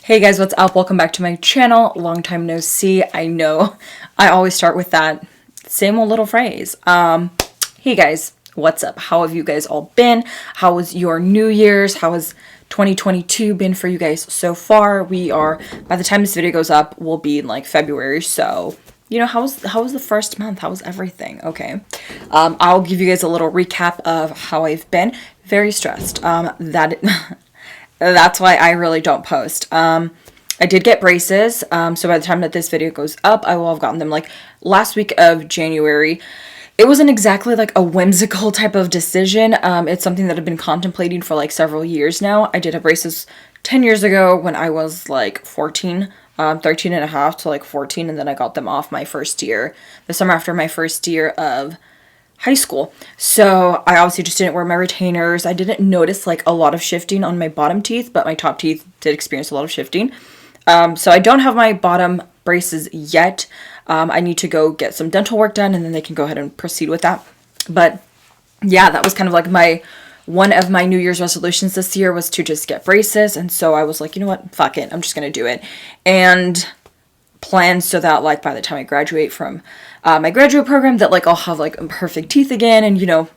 Hey guys, what's up? Welcome back to my channel. Long time no see. I know I always start with that same old little phrase. Hey guys, what's up? How have you guys all been? How was your New Year's? How has 2022 been for you guys so far? We are, by the time this video goes up, we'll be in like February. So, you know, how was the first month? How was everything? Okay. I'll give you guys a little recap of how I've been. Very stressed. That's why I really don't post. I did get braces, so by the time that this video goes up, I will have gotten them like last week of January. It wasn't exactly like a whimsical type of decision. It's something that I've been contemplating for like several years now. I did have braces 10 years ago when I was like 14, 13 and a half to like 14, and then I got them off my first year, the summer after my first year of high school. So I obviously just didn't wear my retainers. I didn't notice like a lot of shifting on my bottom teeth, but my top teeth did experience a lot of shifting. So I don't have my bottom braces yet. I need to go get some dental work done and then they can go ahead and proceed with that. But yeah, that was kind of like one of my New Year's resolutions this year was to just get braces. And so I was like, you know what, fuck it, I'm just gonna do it. And plan so that like by the time I graduate from my graduate program that like I'll have like perfect teeth again and you know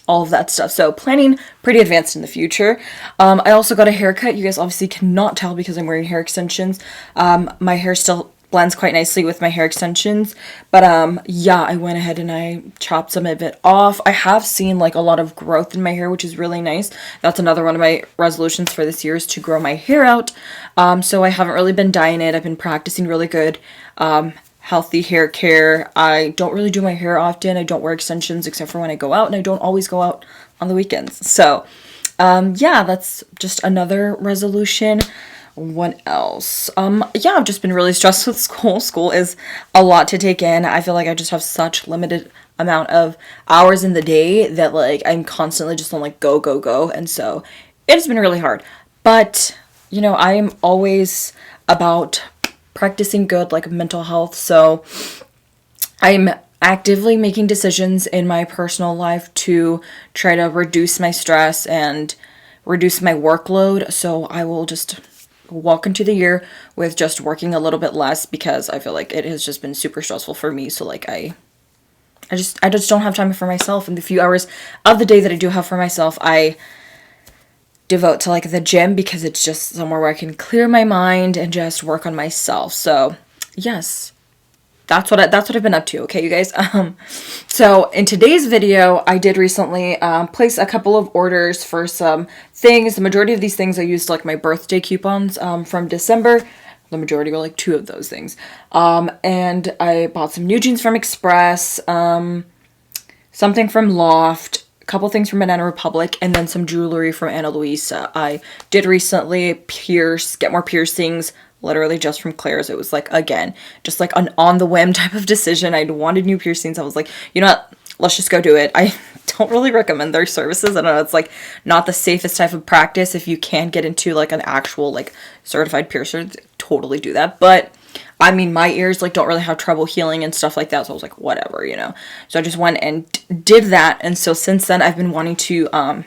all of that stuff. So planning pretty advanced in the future. I also got a haircut. You guys obviously cannot tell because I'm wearing hair extensions. My hair still blends quite nicely with my hair extensions, but yeah, I went ahead and I chopped some of it off. I have seen like a lot of growth in my hair, which is really nice. That's another one of my resolutions for this year is to grow my hair out. So I haven't really been dyeing it. I've been practicing really good healthy hair care. I don't really do my hair often. I don't wear extensions except for when I go out, and I don't always go out on the weekends. So yeah, that's just another resolution. What else? Yeah, I've just been really stressed with school. School is a lot to take in. I feel like I just have such limited amount of hours in the day that like I'm constantly just on like go, go, go. And so it's been really hard. But, you know, I'm always about practicing good like mental health. So I'm actively making decisions in my personal life to try to reduce my stress and reduce my workload. So I will just walk into the year with just working a little bit less because I feel like it has just been super stressful for me. So like I just don't have time for myself, and the few hours of the day that I do have for myself I devote to like the gym because it's just somewhere where I can clear my mind and just work on myself. So yes, that's what I've been up to. Okay, you guys. So in today's video, I did recently place a couple of orders for some things. The majority of these things I used like my birthday coupons from December. The majority were like 2 of those things. And I bought some new jeans from Express, something from Loft, a couple things from Banana Republic, and then some jewelry from Luisa. I did recently get more piercings, literally just from Claire's. It was like, again, just like an on the whim type of decision. I wanted new piercings. I was like, you know what, let's just go do it. I don't really recommend their services. I don't know, it's like not the safest type of practice. If you can get into like an actual like certified piercer, totally do that. But I mean, my ears like don't really have trouble healing and stuff like that. So I was like, whatever, you know. So I just went and did that. And so since then I've been wanting to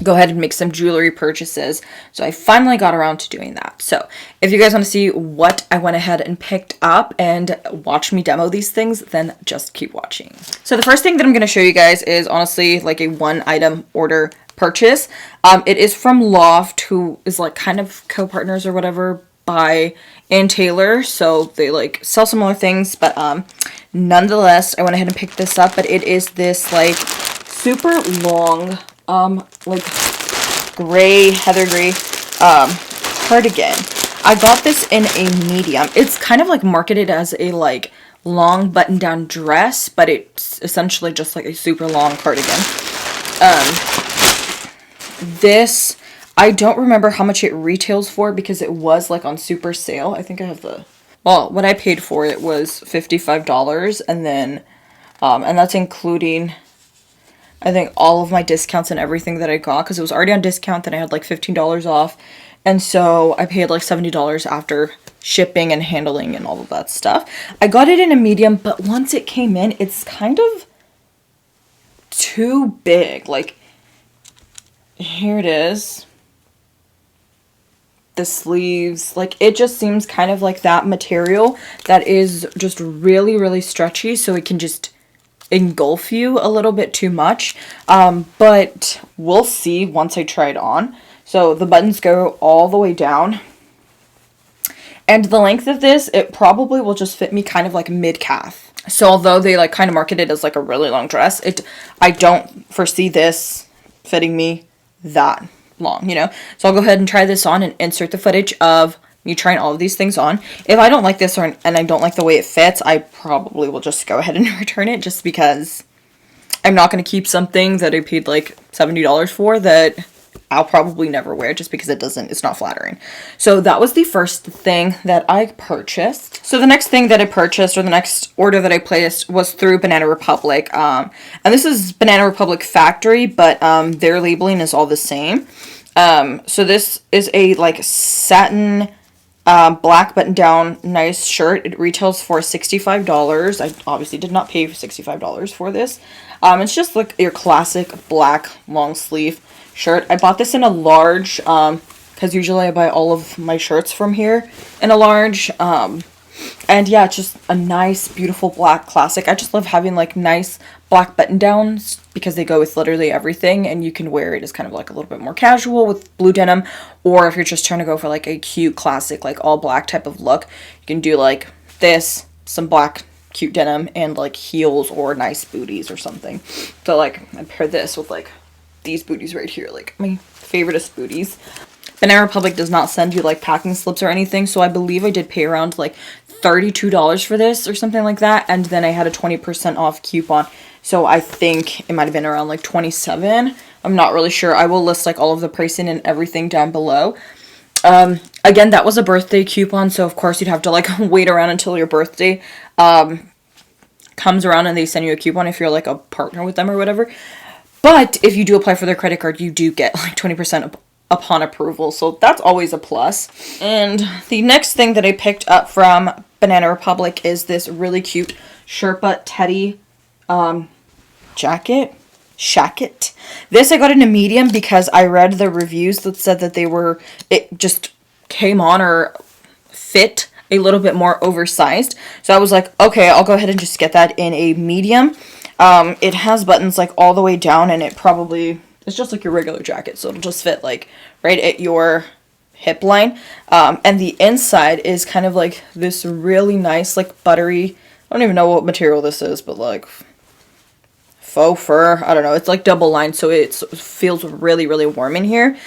go ahead and make some jewelry purchases. So I finally got around to doing that. So if you guys want to see what I went ahead and picked up and watch me demo these things, then just keep watching. So the first thing that I'm going to show you guys is honestly like a 1-item order purchase. It is from Loft, who is like kind of co-partners or whatever by Ann Taylor. So they like sell similar things, but nonetheless, I went ahead and picked this up. But it is this like super long like gray, heather gray cardigan. I got this in a medium. It's kind of like marketed as a like long button down dress, but it's essentially just like a super long cardigan. This, I don't remember how much it retails for because it was like on super sale. I think I have well, what I paid for it was $55, and then and that's including I think all of my discounts and everything that I got, because it was already on discount, then I had like $15 off. And so I paid like $70 after shipping and handling and all of that stuff. I got it in a medium, but once it came in, it's kind of too big. Like, here it is. the sleeves, like it just seems kind of like that material that is just really, really stretchy, so it can just engulf you a little bit too much. But we'll see once I try it on. So the buttons go all the way down. And the length of this, it probably will just fit me kind of like mid-calf. So although they like kind of market it as like a really long dress, I don't foresee this fitting me that long, you know. So I'll go ahead and try this on and insert the footage of me trying all of these things on. If I don't like this and I don't like the way it fits, I probably will just go ahead and return it, just because I'm not going to keep something that I paid like $70 for that I'll probably never wear, just because it's not flattering. So that was the first thing that I purchased. So the next thing that I purchased, or the next order that I placed, was through Banana Republic. And this is Banana Republic Factory, but their labeling is all the same. So this is a like satin black button down nice shirt. It retails for $65. I obviously did not pay $65 for this. It's just like your classic black long sleeve shirt. I bought this in a large, because usually I buy all of my shirts from here in a large. And yeah, it's just a nice, beautiful black classic. I just love having like nice black button downs, because they go with literally everything, and you can wear it as kind of like a little bit more casual with blue denim, or if you're just trying to go for like a cute classic like all black type of look, you can do like this, some black cute denim, and like heels or nice booties or something. So like I'd pair this with like these booties right here, like my favoriteest booties. Banana Republic does not send you like packing slips or anything, so I believe I did pay around like $32 for this or something like that, and then I had a 20% off coupon, so I think it might have been around like $27. I'm not really sure. I will list like all of the pricing and everything down below. Again, that was a birthday coupon, so of course you'd have to like wait around until your birthday comes around and they send you a coupon if you're like a partner with them or whatever. But if you do apply for their credit card, you do get like 20% upon approval. So that's always a plus. And the next thing that I picked up from Banana Republic is this really cute Sherpa teddy jacket. Shacket. This I got in a medium because I read the reviews that said that it just came on or fit a little bit more oversized. So I was like, okay, I'll go ahead and just get that in a medium. It has buttons like all the way down, and it's just like your regular jacket, so it'll just fit like right at your hip line. And the inside is kind of like this really nice like buttery, I don't even know what material this is, but like faux fur, I don't know, it's like double lined, so it feels really, really warm in here.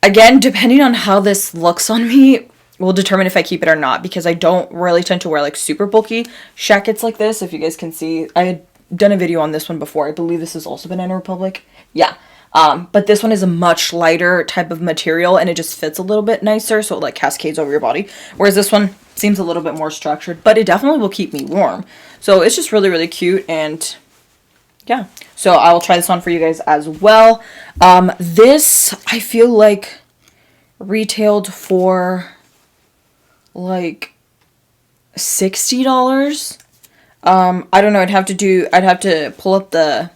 Again, depending on how this looks on me will determine if I keep it or not, because I don't really tend to wear like super bulky shackets like this. If you guys can see, I had done a video on this one before. I believe this is also Banana Republic. Yeah. But this one is a much lighter type of material, and it just fits a little bit nicer, so it like cascades over your body. Whereas this one seems a little bit more structured, but it definitely will keep me warm. So it's just really, really cute, and yeah. So I will try this on for you guys as well. This, I feel like, retailed for like $60. I don't know, I'd have to pull up the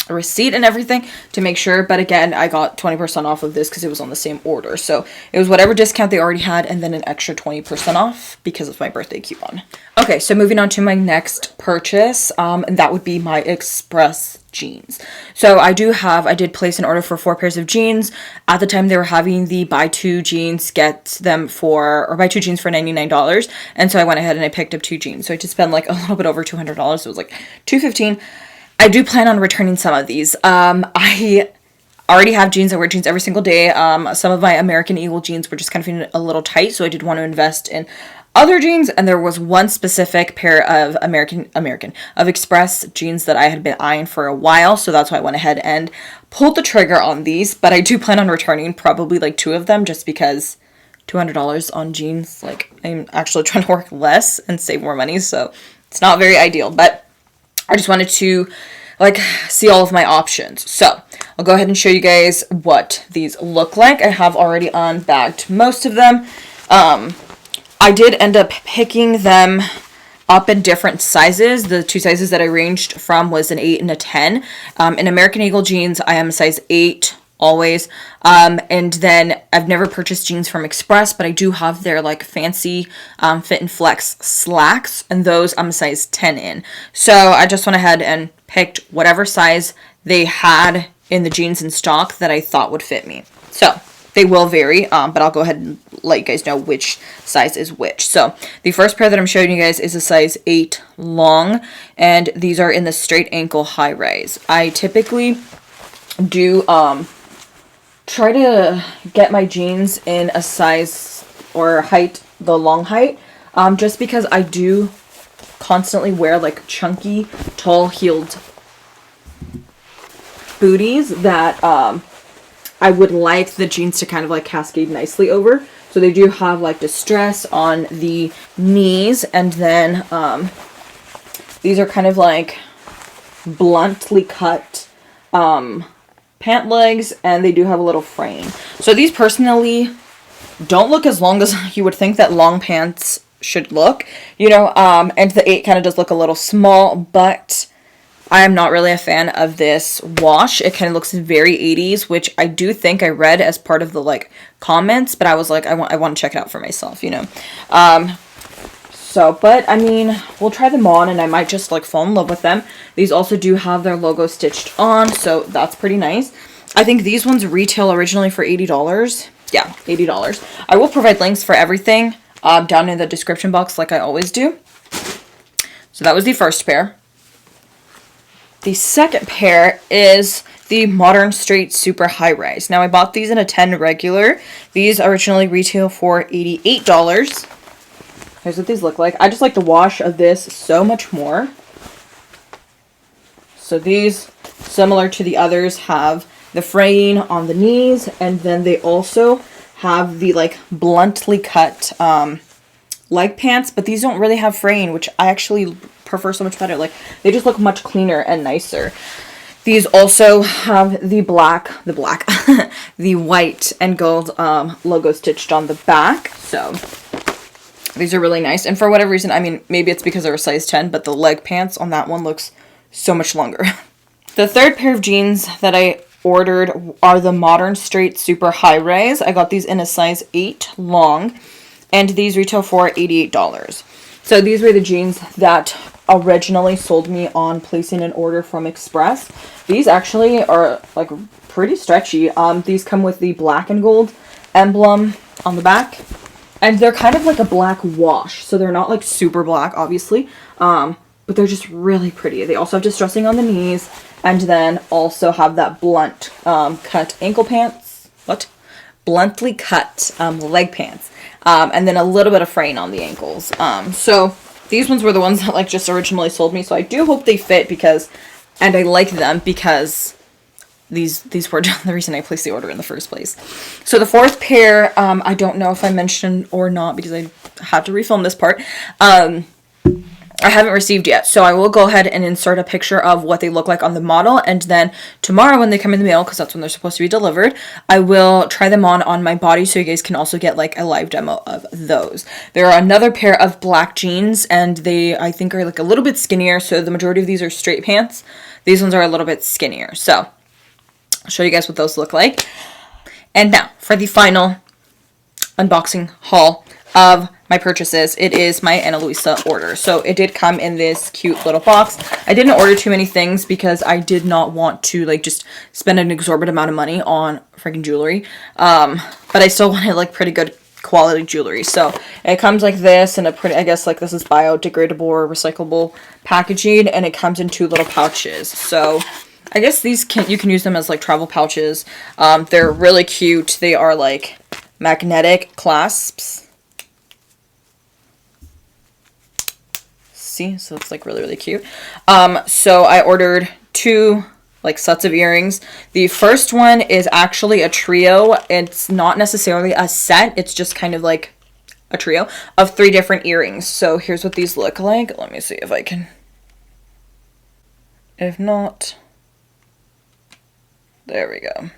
receipt and everything to make sure, but again, I got 20% off of this because it was on the same order, so it was whatever discount they already had and then an extra 20% off because of my birthday coupon. Okay, so moving on to my next purchase, and that would be my Express jeans. So I did place an order for 4 pairs of jeans. At the time they were having the buy 2 jeans buy 2 jeans for $99, and so I went ahead and I picked up 2 jeans. So I did spend like a little bit over $200, so it was like $215. I do plan on returning some of these. I already have jeans. I wear jeans every single day. Some of my American Eagle jeans were just kind of feeling a little tight, so I did want to invest in other jeans, and there was one specific pair of of Express jeans that I had been eyeing for a while, so that's why I went ahead and pulled the trigger on these. But I do plan on returning probably like 2 of them, just because $200 on jeans, like I'm actually trying to work less and save more money, so it's not very ideal. But I just wanted to like see all of my options. So I'll go ahead and show you guys what these look like. I have already unbagged most of them. I did end up picking them up in different sizes. The 2 sizes that I ranged from was an 8 and a 10. In American Eagle jeans, I am a size 8 always. And then I've never purchased jeans from Express, but I do have their like fancy fit and flex slacks, and those I'm a size 10 in. So I just went ahead and picked whatever size they had in the jeans in stock that I thought would fit me. So they will vary, but I'll go ahead and let you guys know which size is which. So the first pair that I'm showing you guys is a size 8 long, and these are in the straight ankle high rise. I typically do try to get my jeans in a size or height, the long height, just because I do constantly wear like chunky, tall heeled booties that I would like the jeans to kind of like cascade nicely over. So they do have like distress on the knees, and then these are kind of like bluntly cut pant legs, and they do have a little frame. So these personally don't look as long as you would think that long pants should look, you know, and the 8 kind of does look a little small, but I am not really a fan of this wash. It kind of looks very 80s, which I do think I read as part of the like comments, but I was like, I want to check it out for myself, you know. But I mean, we'll try them on, and I might just like fall in love with them. These also do have their logo stitched on, so that's pretty nice. I think these ones retail originally for $80. Yeah, $80. I will provide links for everything down in the description box like I always do. So that was the first pair. The second pair is the Modern Straight Super High Rise. Now I bought these in a 10 regular. These originally retail for $88. Here's what these look like. I just like the wash of this so much more. So these, similar to the others, have the fraying on the knees, and then they also have the like bluntly cut leg pants, but these don't really have fraying, which I actually prefer so much better. Like, they just look much cleaner and nicer. These also have the the white and gold logo stitched on the back. So these are really nice. And for whatever reason, I mean, maybe it's because they're a size 10, but the leg pants on that one looks so much longer. The third pair of jeans that I ordered are the Modern Straight Super High Rise. I got these in a size 8 long, and these retail for $88. So these were the jeans that originally sold me on placing an order from Express. These actually are like pretty stretchy. These come with the black and gold emblem on the back, and they're kind of like a black wash, so they're not like super black, obviously, but they're just really pretty. They also have distressing on the knees, and then also have that blunt cut ankle pants. Bluntly cut leg pants. And then a little bit of fraying on the ankles. So these ones were the ones that like just originally sold me. So I do hope they fit and I like them because these were the reason I placed the order in the first place. So the fourth pair, I don't know if I mentioned or not because I had to refilm this part. I haven't received yet, so I will go ahead and insert a picture of what they look like on the model, and then tomorrow when they come in the mail, because that's when they're supposed to be delivered, I will try them on my body so you guys can also get like a live demo of those. There are another pair of black jeans, and they, I think, are like a little bit skinnier, so the majority of these are straight pants. These ones are a little bit skinnier, so I'll show you guys what those look like. And now, for the final unboxing haul of my purchases, it is my Luisa order. So it did come in this cute little box. I didn't order too many things because I did not want to like just spend an exorbitant amount of money on freaking jewelry. But I still wanted like pretty good quality jewelry. So it comes like this in a pretty, I guess like this is biodegradable or recyclable packaging, and it comes in 2 little pouches. So I guess these you can use them as like travel pouches. They're really cute. They are like magnetic clasps. See, so it's like really, really cute. So I ordered 2 like sets of earrings. The first one is actually a trio. It's not necessarily a set. It's just kind of like a trio of 3 different earrings. So here's what these look like. Let me see if I can. If not, there we go.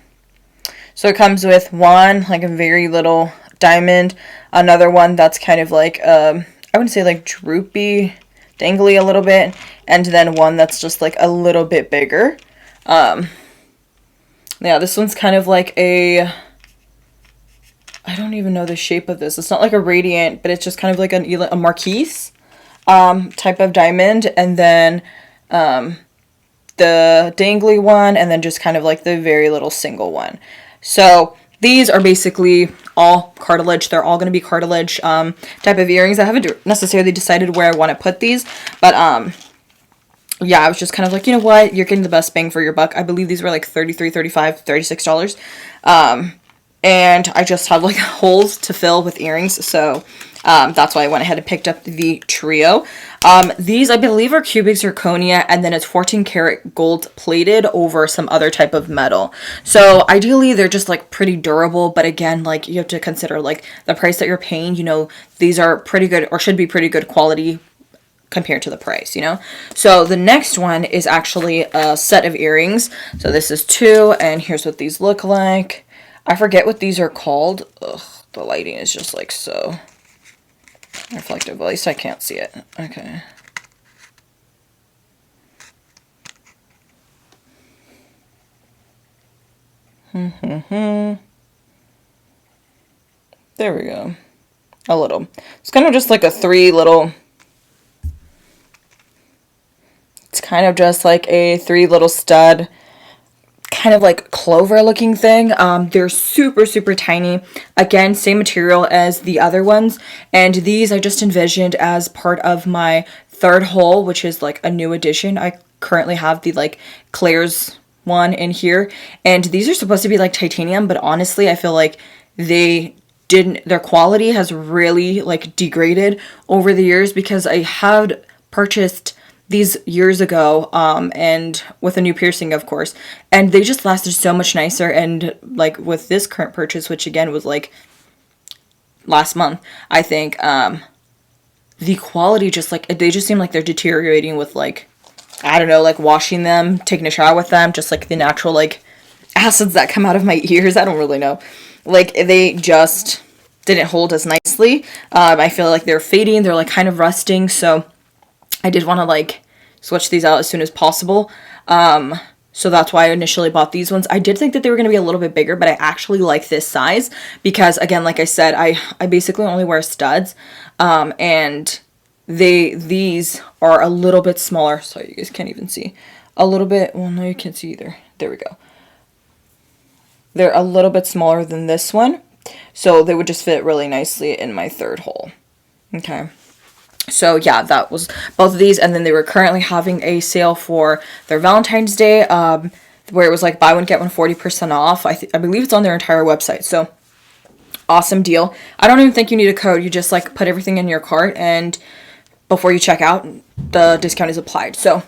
So it comes with one like a very little diamond, another one that's kind of like I wouldn't say like droopy, dangly a little bit, and then one that's just like a little bit bigger. Yeah, this one's kind of like a, I don't even know the shape of this. It's not like a radiant, but it's just kind of like a marquise type of diamond. And then the dangly one, and then just kind of like the very little single one. So these are basically all cartilage. They're all going to be cartilage type of earrings. I haven't necessarily decided where I want to put these, but yeah, I was just kind of like, you know what, you're getting the best bang for your buck. I believe these were like $33, $35, $36. And I just had like holes to fill with earrings, so that's why I went ahead and picked up the trio. These I believe are cubic zirconia, and then it's 14 karat gold plated over some other type of metal. So ideally they're just like pretty durable, but again, like you have to consider like the price that you're paying. You know, these are pretty good, or should be pretty good quality compared to the price, you know. So the next one is actually a set of earrings. So this is 2, and here's what these look like. I forget what these are called. Ugh, the lighting is just like so reflective. At least I can't see it. Okay. There we go. A little. It's kind of just like a 3 little. It's kind of just like a 3 little stud, kind of like clover looking thing. They're super, super tiny. Again, same material as the other ones. And these I just envisioned as part of my 3rd hole, which is like a new addition. I currently have the like Claire's one in here. And these are supposed to be like titanium, but honestly, I feel like their quality has really like degraded over the years, because I had purchased these years ago, and with a new piercing, of course, and they just lasted so much nicer. And like with this current purchase, which again was like last month, I think, the quality just like, they just seem like they're deteriorating with like, I don't know, like washing them, taking a shower with them, just like the natural like acids that come out of my ears. I don't really know, like they just didn't hold as nicely. I feel like they're fading, they're like kind of rusting, so I did want to like switch these out as soon as possible. So that's why I initially bought these ones. I did think that they were going to be a little bit bigger, but I actually like this size because, again, like I said, I basically only wear studs. And these are a little bit smaller. Sorry, you guys can't even see. A little bit, well, no, you can't see either. There we go. They're a little bit smaller than this one. So they would just fit really nicely in my 3rd hole. Okay. So yeah, that was both of these, and then they were currently having a sale for their Valentine's Day, where it was like buy one get one 40% off. I believe it's on their entire website. So awesome deal. I don't even think you need a code. You just like put everything in your cart, and before you check out, the discount is applied. So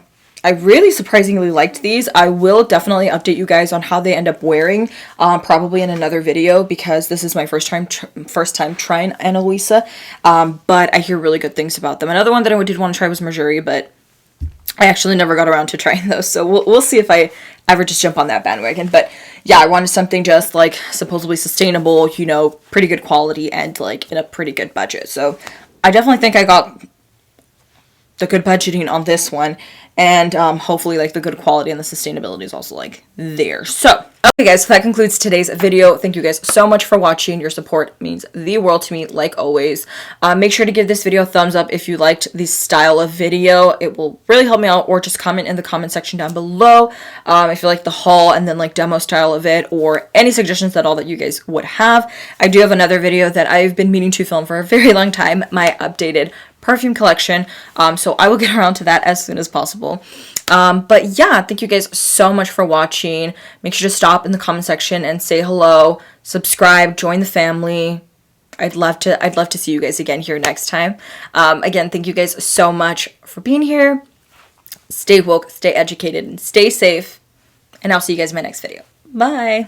I really surprisingly liked these. I will definitely update you guys on how they end up wearing, probably in another video, because this is my first time trying an Luisa, but I hear really good things about them. Another one that I did want to try was Missouri, but I actually never got around to trying those, so we'll see if I ever just jump on that bandwagon. But yeah, I wanted something just like supposedly sustainable, you know, pretty good quality, and like in a pretty good budget. So I definitely think I got the good budgeting on this one, and hopefully like the good quality and the sustainability is also like there. So okay guys, so that concludes today's video. Thank you guys so much for watching. Your support means the world to me, like always. Make sure to give this video a thumbs up if you liked this style of video. It will really help me out, or just comment in the comment section down below if you like the haul and then like demo style of it, or any suggestions at all that you guys would have. I do have another video that I've been meaning to film for a very long time, my updated perfume collection, so I will get around to that as soon as possible. But yeah, thank you guys so much for watching. Make sure to stop in the comment section and say hello, subscribe, join the family. I'd love to see you guys again here next time. Again, thank you guys so much for being here. Stay woke, stay educated, and stay safe, and I'll see you guys in my next video. Bye.